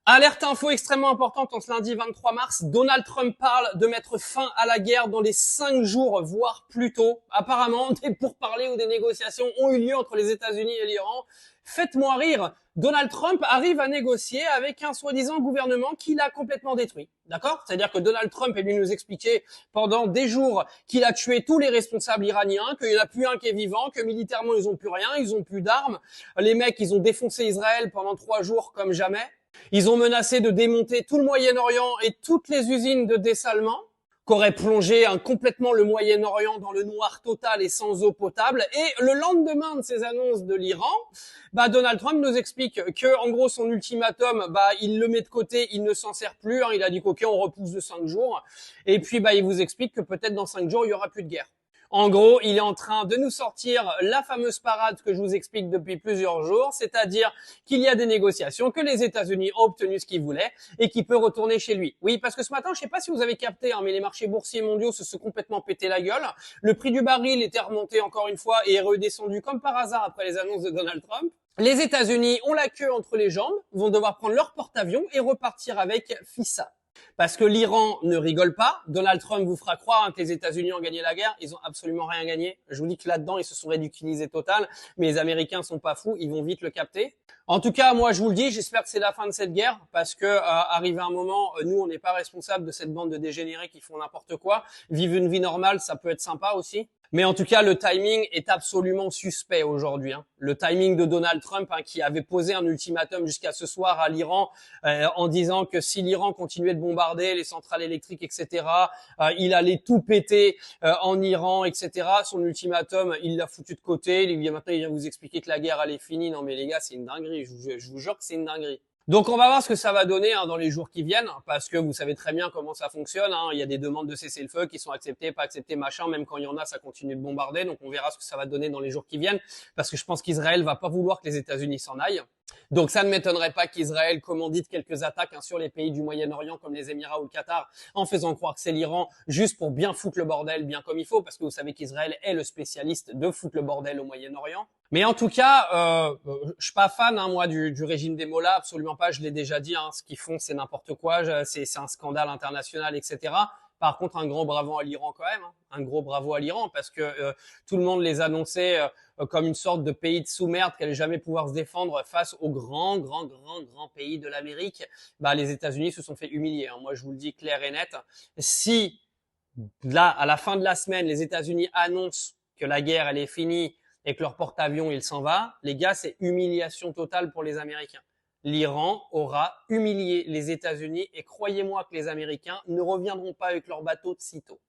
Alerte info extrêmement importante en ce lundi 23 mars. Donald Trump parle de mettre fin à la guerre dans les 5 jours, voire plus tôt. Apparemment, des pourparlers ou des négociations ont eu lieu entre les États-Unis et l'Iran. Faites-moi rire. Donald Trump arrive à négocier avec un soi-disant gouvernement qui l'a complètement détruit. D'accord? C'est-à-dire que Donald Trump est venu nous expliquer pendant des jours qu'il a tué tous les responsables iraniens, qu'il n'y en a plus un qui est vivant, que militairement ils ont plus rien, ils ont plus d'armes. Les mecs, ils ont défoncé Israël pendant 3 jours comme jamais. Ils ont menacé de démonter tout le Moyen-Orient et toutes les usines de dessalement, qu'aurait plongé complètement le Moyen-Orient dans le noir total et sans eau potable. Et le lendemain de ces annonces de l'Iran, Donald Trump nous explique que, en gros, son ultimatum, il le met de côté, il ne s'en sert plus. Il a dit qu'ok, on repousse de 5 jours. Et puis, il vous explique que peut-être dans 5 jours, il y aura plus de guerre. En gros, il est en train de nous sortir la fameuse parade que je vous explique depuis plusieurs jours, c'est-à-dire qu'il y a des négociations, que les États-Unis ont obtenu ce qu'ils voulaient et qu'il peut retourner chez lui. Oui, parce que ce matin, je sais pas si vous avez capté, mais les marchés boursiers mondiaux se sont complètement pété la gueule. Le prix du baril était remonté encore une fois et est redescendu comme par hasard après les annonces de Donald Trump. Les États-Unis ont la queue entre les jambes, vont devoir prendre leur porte-avions et repartir avec Fissa. Parce que l'Iran ne rigole pas. Donald Trump vous fera croire que les États-Unis ont gagné la guerre. Ils ont absolument rien gagné. Je vous dis que là-dedans, ils se sont ridiculisés total. Mais les Américains sont pas fous. Ils vont vite le capter. En tout cas, moi, je vous le dis, j'espère que c'est la fin de cette guerre. Parce que, arrivé un moment, nous, on n'est pas responsable de cette bande de dégénérés qui font n'importe quoi. Vivre une vie normale, ça peut être sympa aussi. Mais en tout cas, le timing est absolument suspect aujourd'hui. Le timing de Donald Trump, qui avait posé un ultimatum jusqu'à ce soir à l'Iran en disant que si l'Iran continuait de bombarder les centrales électriques, etc., il allait tout péter en Iran, etc. Son ultimatum, il l'a foutu de côté. Maintenant, il vient vous expliquer que la guerre, elle est finie. Non mais les gars, c'est une dinguerie. Je vous jure que c'est une dinguerie. Donc on va voir ce que ça va donner dans les jours qui viennent, parce que vous savez très bien comment ça fonctionne. Il y a des demandes de cessez-le-feu qui sont acceptées, pas acceptées, machin. Même quand il y en a, ça continue de bombarder. Donc on verra ce que ça va donner dans les jours qui viennent, parce que je pense qu'Israël va pas vouloir que les États-Unis s'en aillent. Donc ça ne m'étonnerait pas qu'Israël commandite quelques attaques sur les pays du Moyen-Orient comme les Émirats ou le Qatar, en faisant croire que c'est l'Iran, juste pour bien foutre le bordel bien comme il faut, parce que vous savez qu'Israël est le spécialiste de foutre le bordel au Moyen-Orient. Mais en tout cas, je suis pas fan moi du régime des Mollahs, absolument pas. Je l'ai déjà dit, ce qu'ils font c'est n'importe quoi, c'est un scandale international, etc. Par contre, un grand bravo à l'Iran quand même, un gros bravo à l'Iran, parce que tout le monde les annonçait comme une sorte de pays de sous-merde qui allait jamais pouvoir se défendre face aux grands pays de l'Amérique. Les États-Unis se sont fait humilier. Moi, je vous le dis clair et net. Si là, à la fin de la semaine, les États-Unis annoncent que la guerre elle est finie et que leur porte-avions il s'en va, les gars, c'est humiliation totale pour les Américains. L'Iran aura humilié les États-Unis et croyez-moi que les Américains ne reviendront pas avec leur bateau de sitôt.